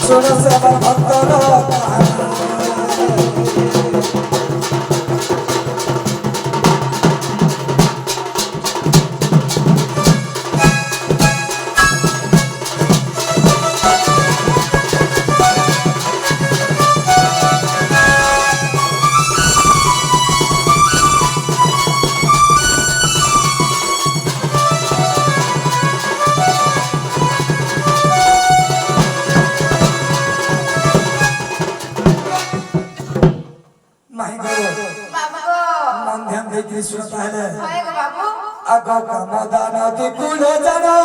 শোনো সে আমার ভক্তর আগ কামদা নদী কুলে জানো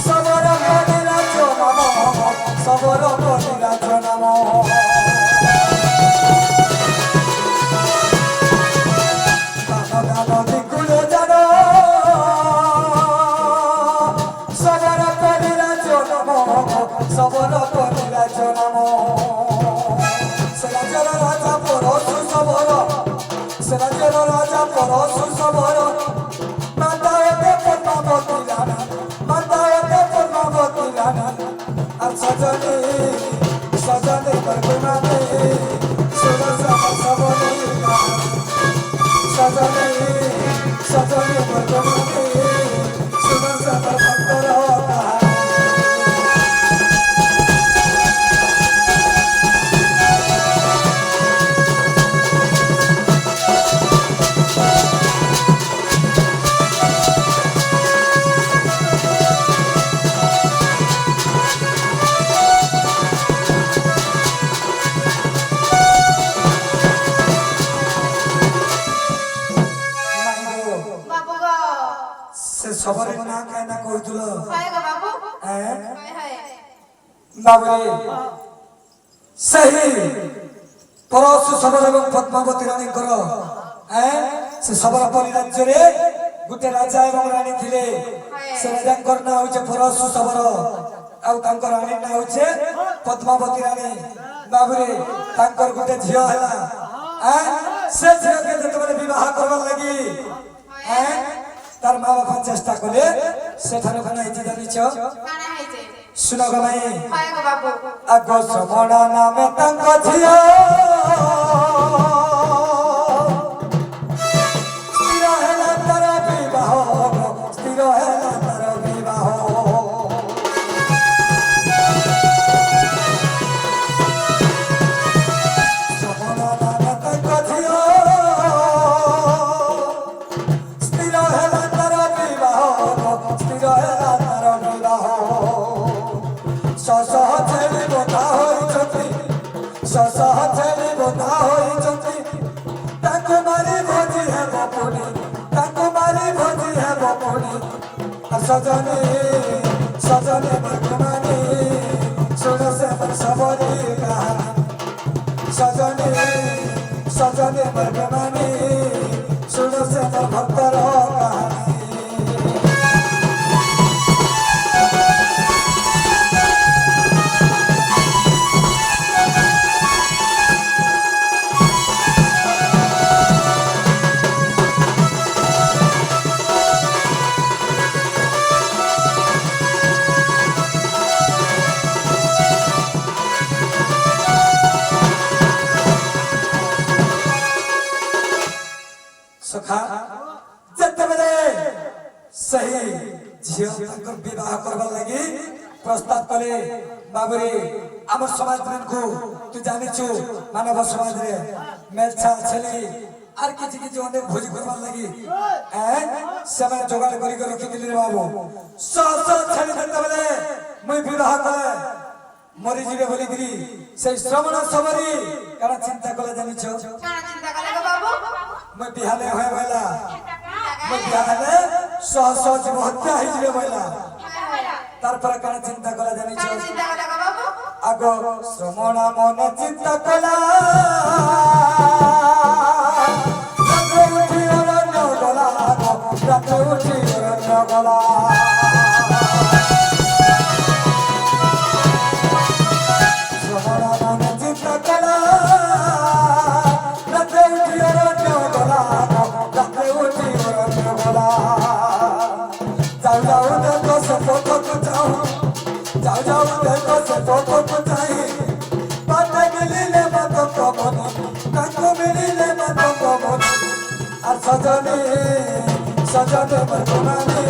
সবর করিলা জনম সবর করিলা জনম কামদা নদী কুলে জানো সবর করিলা জনম সবর করিলা জনম সেরাজর রাজা পরশু সবর সেরাজর রাজা পরশু সবর মাতায়তে পদ্মাবতী রানা মাতায়তে পদ্মাবতী রানা আর সজনে সজনে বরগুনানে সুরসা সবনে সজনে সজনে বরগুনানে সুরসা ভক্তর সবরে না খায় না কইতুল হয় গো বাবু হ্যাঁ হয় বাবুরে সেই পরশু সবর এবং পদ্মাবতী রানীଙ୍କର ସେ ସବରପଲ୍ଲୀ ରାଜ୍ୟରେ ଗୋଟେ ରାଜା ଏବଂ ରାଣୀ ଥିଲେ ସେ ରାଜାଙ୍କର ନାଁ ହଉଛି ପରଶୁ ସବର ଆଉ ତାଙ୍କ ରାଣୀ ନାଁ ହଉଛି ପଦ୍ମାବତୀ ରାଣୀ ବାବୁରେ ତାଙ୍କର ଗୋଟେ ଝିଅ ହେଲା ସେ ଝିଅକେ ଯେତେବେଳେ ବିବାହ କରବାର ଲାଗି तार माँ बापा चेष्टा कले सेठार खाना इति जानिछ खाना हैजे सुनो ग भाइ हाय ग बाबू आगो श्रवण नामे तंग झियो स्थिर हैला तार विवाह स्थिर हैला तार विवाह श्रवण नामे तंग झियो सजने सजने भगवानी सुनो से सबरी कहानी सजने सजने भगवानी सुनो से भक्तर कहानी सखा जते बेले सही झियो ताकर विवाह करबा लागि प्रस्ताव कले बाबरे हमर समाज को तू जानि छु मानव समाज रे मेलछा छली आर किछि किछि अनेक भोज करबा लागि समय जोगाड़ करी के रखि दिले बाबू स छली जते बेले मैं विवाह करे मरि जिवे बोली गिरी से श्रवण सबरी काना चिंता कला जानि छु काना चिंता कला गो बाबू मैं बिहाने होय भला मैं बिहाने सह जीव हत्या ही जिवे भला तार पर काना चिंता कला जानि छ चिंता कला गो बाबू आगो श्रवण मन चिंता कला रात उठी अरण्य गला रात उठी अरण्य गला जाऊ जाऊ तो सब को जाऊ सजनी सजनी मधुमनी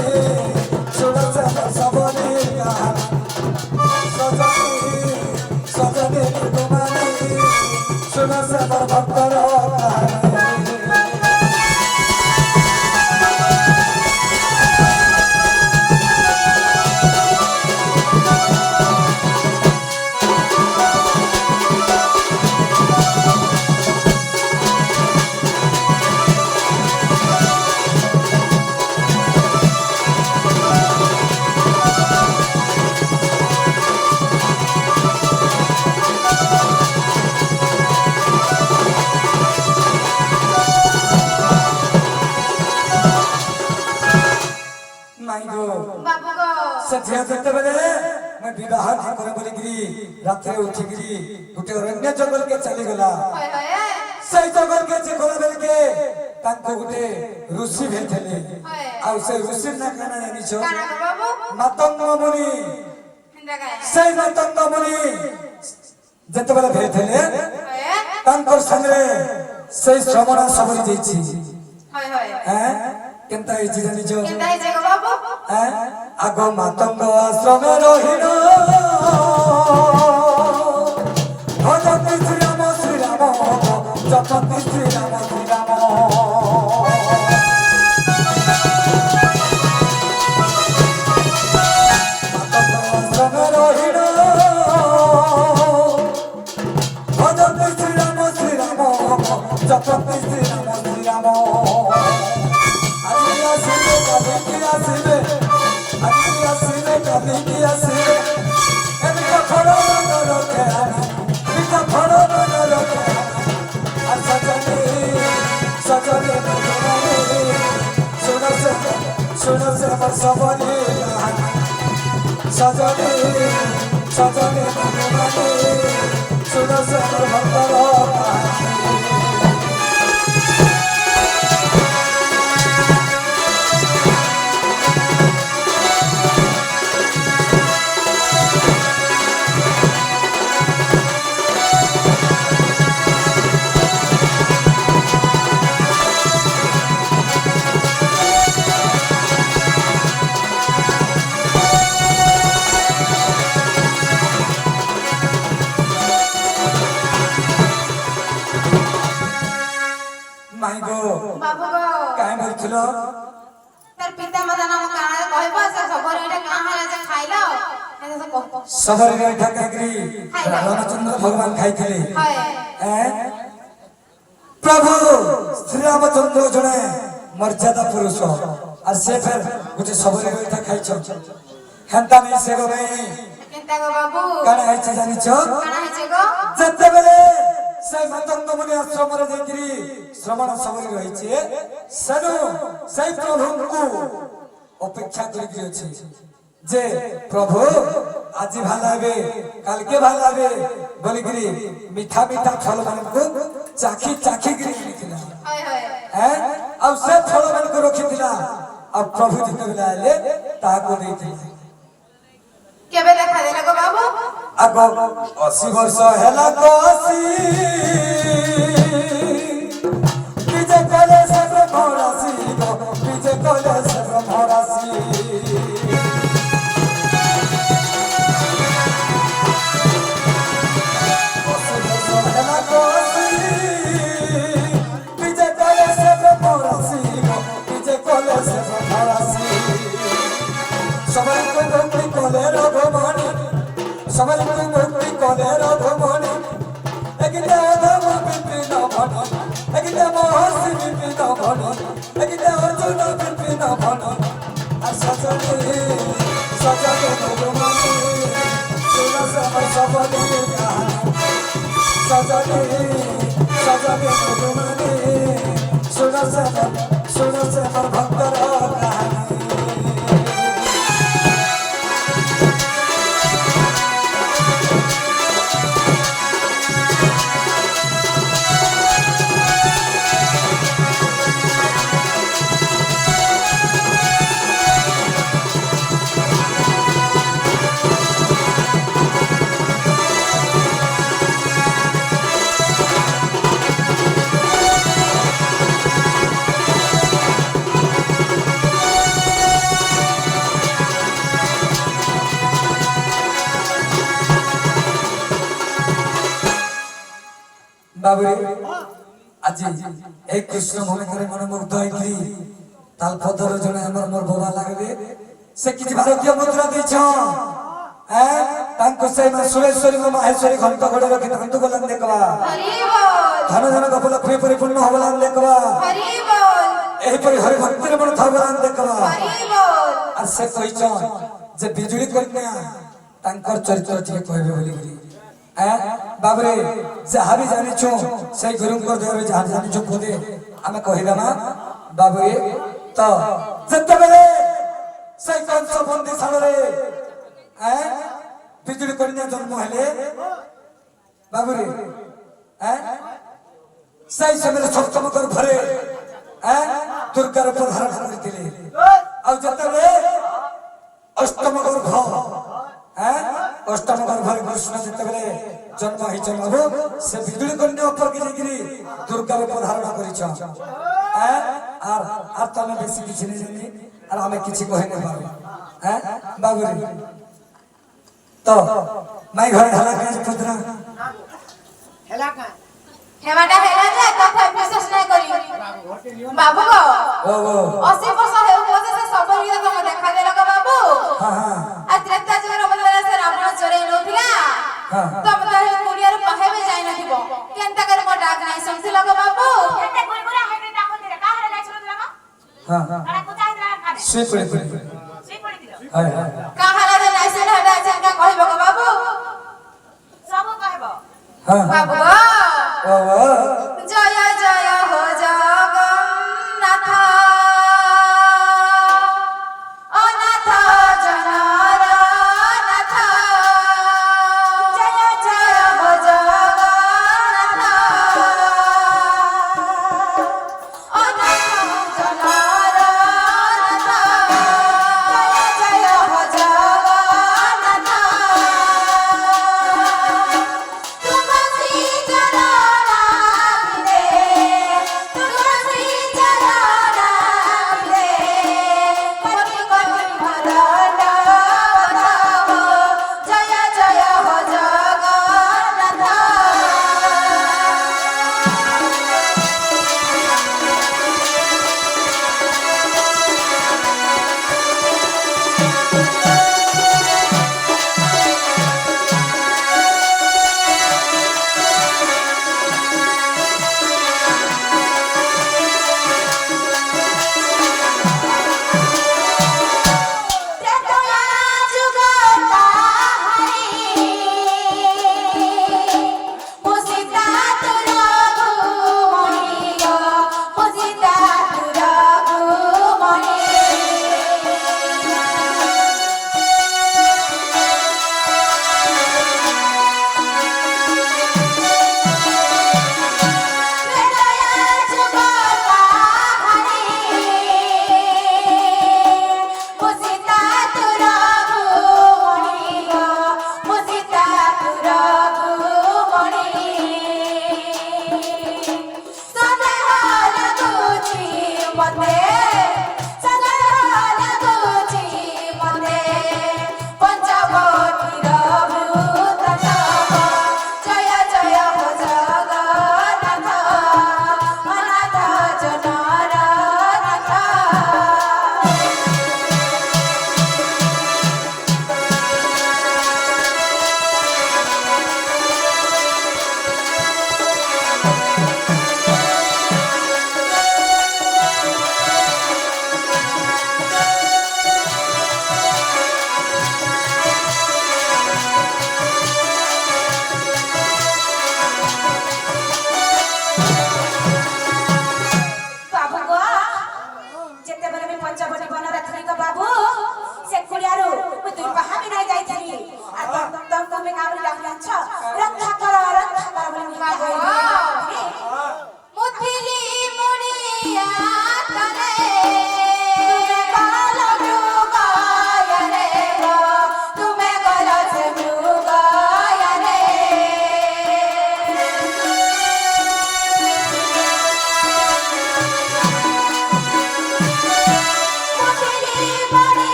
सुन से सबनी सजनी सजनी मधुमनी सुन से भक्तर से देखते बेले मैं विवाह नहीं करे बोलिकी रात्रे उठिकी गोटे अरण्य जंगल के चली गला सही जंगल के जे गला बेल के ताको गोटे ऋषि भेटले आ से ऋषि ना काना जानि छो मातंग मुनि सही मातंग मुनि जते बेले भेटले तांकर संगे सही श्रवण सबरी जैछि हैं केनता हे जानि छो केनता हे जे बाबू हैं आगो मातंग आश्रम रहिनो भजति श्री राम जपति श्री राम मातंग आश्रम रहिनो भजति श्री राम जपति श्री राम सबनी सजनी सजनी सुन से भक्तर सबरी बैठा काकरी रामचंद्र भगवान खाइथिले प्रभु श्री रामचंद्र जने मर्यादा पुरुष आ से फिर गुटे सबरी बैठा खाइछो हेंता नहीं से गो नहीं केनता गो बाबू काना है जानि छो काना है गो जते बेले से मातंग मुनि आश्रम रे जेकरी श्रवण सबरी रही छे सनु से प्रभु को अपेक्षा करी अछि जे प्रभु आज भालाबे काल के भालाबे बोलिकरी मीठा मीठा फल मान को चाखी चाखी गिरी लिखिला हाय हाय हैं अब से फल मान को रखिथिला अब प्रभु जी के लाले ता को देथि केबे देखा देला गो बाबू आगो 80 वर्ष हेला को 80 पीजे कोले से भरासी गो पीजे कोले से भरासी समझ में मुक्ति कोले रघुमणि एकते अधम पिपि न भणि एकते महर्षि पिपि न भणि एकते अर्जुन पिपि न भणि आ सजनी सजनी रघुमणि सुन से सबनी सजनी सजनी रघुमणि सुन से भक्तर कहानी বাবুরে আজি এই কৃষ্ণ ভূমিকারে মনে মুগ্ধ হইলি তাল পদর জনে আমার মোর বাবা লাগবে সে কিছু ভারতীয় মুদ্রা দিছ হ্যাঁ তাঙ্কু সেই মা সুরেশ্বরী মা মাহেশ্বরী ঘণ্ট ঘড়ে রখি ঘণ্ট বলান দেখবা ধন ধন গপ লক্ষ্মী পরিপূর্ণ হবলান দেখবা এইপরি হরি ভক্তির মন থাবলান দেখবা আর সে কইছ যে বিজুଳି কন্যা তাঙ্কর চরিত্র টিকে কইবে বলি বাবরে যাহা বি জানিছু সেই গুরুঙ্কর দেহরে যাহা জানিছু পদে আমি কহিলামা বাবরে তো যেতেবেলে সেই কংস বন্দি ছাড়রে বিজুଳି কন্যা জন্ম হেলে বাবরে সেই সময় সপ্তম গর্ভরে দুর্গার উপর ধারণ করিলে আর যেতেবেলে অষ্টম গর্ভ অষ্টম গর্ভরে কৃষ্ণ যেতেবেলে জন্ম হয়েছে বাবু সে বিজুଳି কন্যা উপরকে যাইকি দুর্গার উপর ধারণা করেছ আর আর তুমি বেশি কিছু নেই জানি আর আমি কিছু কহে না পারবো বাবুরে তো মাই ঘরে হেলা কাজ পুত্রা হেলা কা হেমাটা হেলা যে কথা বিশেষ নাই করি বাবু গো ও ও 80 বছর হেউ বসে সে সবরিয়া তুমি দেখা দেল গো বাবু হ্যাঁ আর ত্রেতা যুগের বদলে সে রাবণ চোরেই নথিলা তুমি তো হে কুড়িয়ার পাহেবে যাই নথিব কেনতা করে মো ডাক নাই শুনছিল গো বাবু এতে গুড়ি গুড়ি হেতে ডাকো দিলে কাহরে নাই শুনু দিলা হ্যাঁ আরে কোথায় দিলা কানে শুই পড়ে সেই পড়ি দিল হ্যাঁ হ্যাঁ কাহারা রে নাই শুন হডা যেনকা কহিব গো বাবু সব কইব হ্যাঁ বাবু ও ও জয় জয় হো জগন্নাথ অনাথ জনারনাথ জয় জয় হো জগন্নাথ অনাথ জনারনাথ জয় জয় হো জগন্নাথ তুলসী চরণ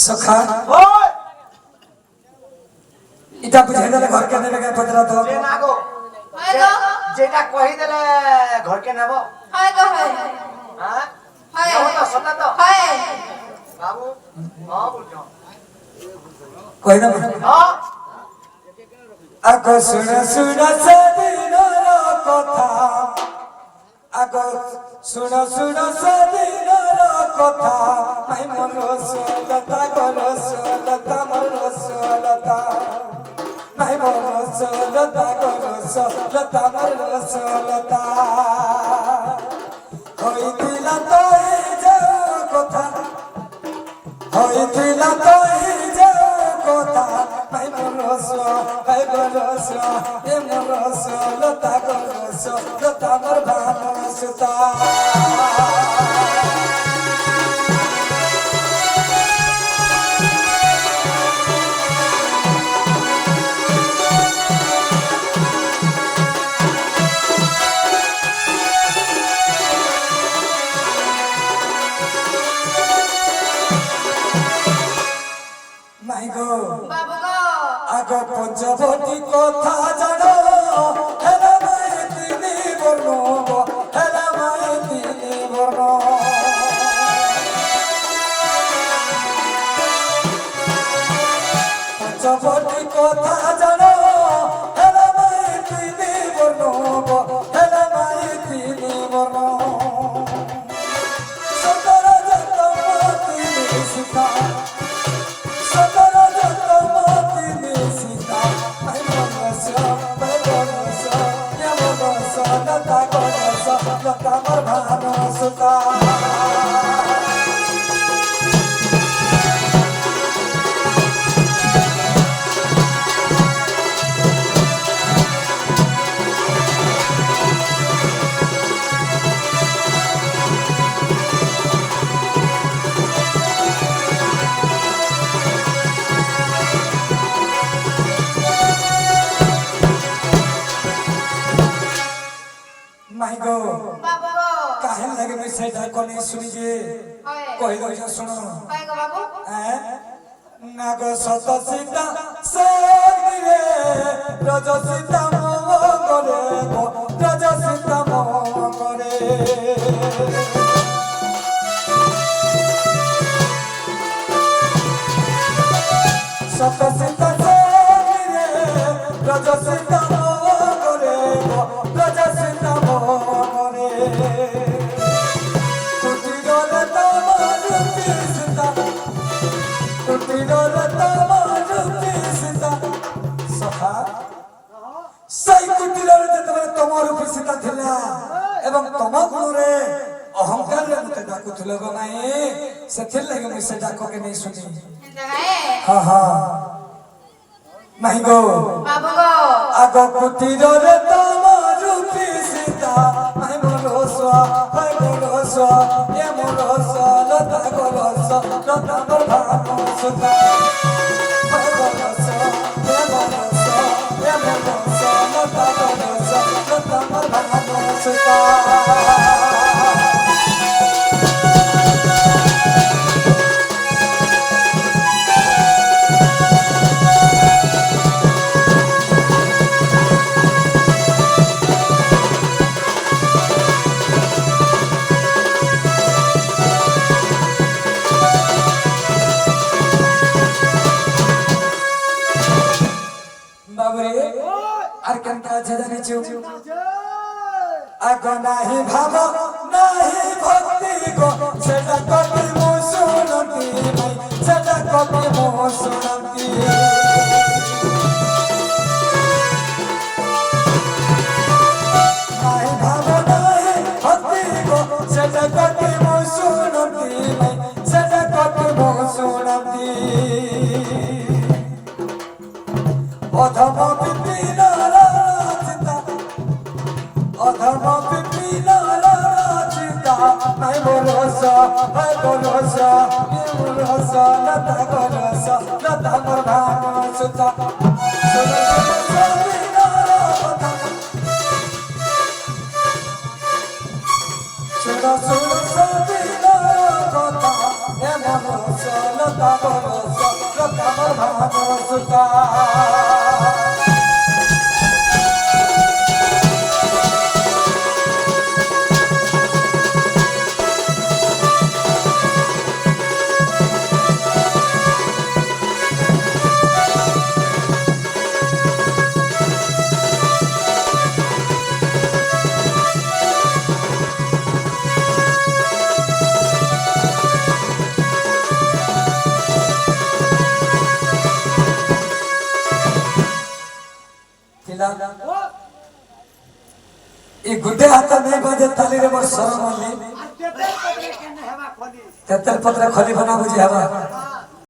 সখা ওই এটা বুঝাই দিলে ঘরকে নেবে কেন পদরা তো যে না গো হয় গো যেটা কহি দিলে ঘরকে নেব হয় গো হয় হ্যাঁ হয় নেব তো সত্য তো হয় বাবু হ্যাঁ বলছো কই না হ্যাঁ আগো শুন শুন সেদিনর কথা আগো শুন শুন সেদিনর কথা মাই মন রসলতা গো রসলতা মন রসলতা মাই মন রসলতা গো রসলতা মন রসলতা হইতিলা তো এই যে কথা হইতিলা তো এই যে কথা মাই মন রসলতা গো রসলতা এ মন রসলতা গো রসলতা মোর ভানুসুতা মাই গো বাবু গো আগ পঞ্চবতী কথা জানো হেলা মাই তিনি বর্ণ হেলা মাই তিনি বর্ণ পঞ্চবতী কথা জানো হেলা মাই তিনি বর্ণ হেলা মাই তিনি বর্ণ সতর জন্ম তিনি সীতা সতর জন্ম তিনি সীতা মাই মনস মাই মনস ইয়া মনস লতা গনস লতা মোর ভানুসুতা মাই গো বাবু গো কাহে লাগে মই সেটা কোনে শুনি যে হয় কই দইছ শুনো হয় গো বাবু না গো সত সীতা সে রজ সীতা মঙ্গলে গো রজ সীতা মঙ্গলে সত সীতা সে রজ সীতা মঙ্গলে গো রজ সীতা মঙ্গলে কুটিরল তোমার সীতা কুটিরল তোমার সীতা সখা সেই কুটিরল যেତେବେଳେ তোমার সীতা ଥିଲା ଏବଂ ତମ ଗୁଣରେ ଅହଙ୍କାରରେ ମତେ ଡାକୁଥିଲ ଗো ନାଇଁ ସେଥିର୍ଲାଗି ମୁଁ ସେ ଡାକକେ ନେଇ ଶୁଣି ଏନ୍ତା ଗାଏ ହଁ ହଁ ନାଇଁ ଗো ବାବୁ ଗো আগ কুটিররে তোমার সীতা মাই মনস হাই মনস এ মনস লতা গনস লতা মোর ভানুসুতা হাই মনস এ মনস এ মনস লতা গনস লতা মোর ভানুসুতা বাবরে আর কেনটা আছে জানিছো আগ নাহি ভাব নাহি ভক্তি গো সেটা কবি মো শুনতি ভাই সেটা কবি মো শুনতি নাহি ভাব নাহি ভক্তি গো সেটা কবি মো শুনতি ভাই সেটা কবি মো শুনতি অধম বিপিন রাচিতা অধম বিপিন রাচিতা নাই বলস হাই বলস এ বলস লতা গলস লতা মোর ভানুসুতা শুন শুন সবিনর কথা এ মনস লতা গলস सुता ये गुड्डे हाथ नहीं बजे ताली रे मोर शरम आली तेतर पत्र खोली बना बुझे हवा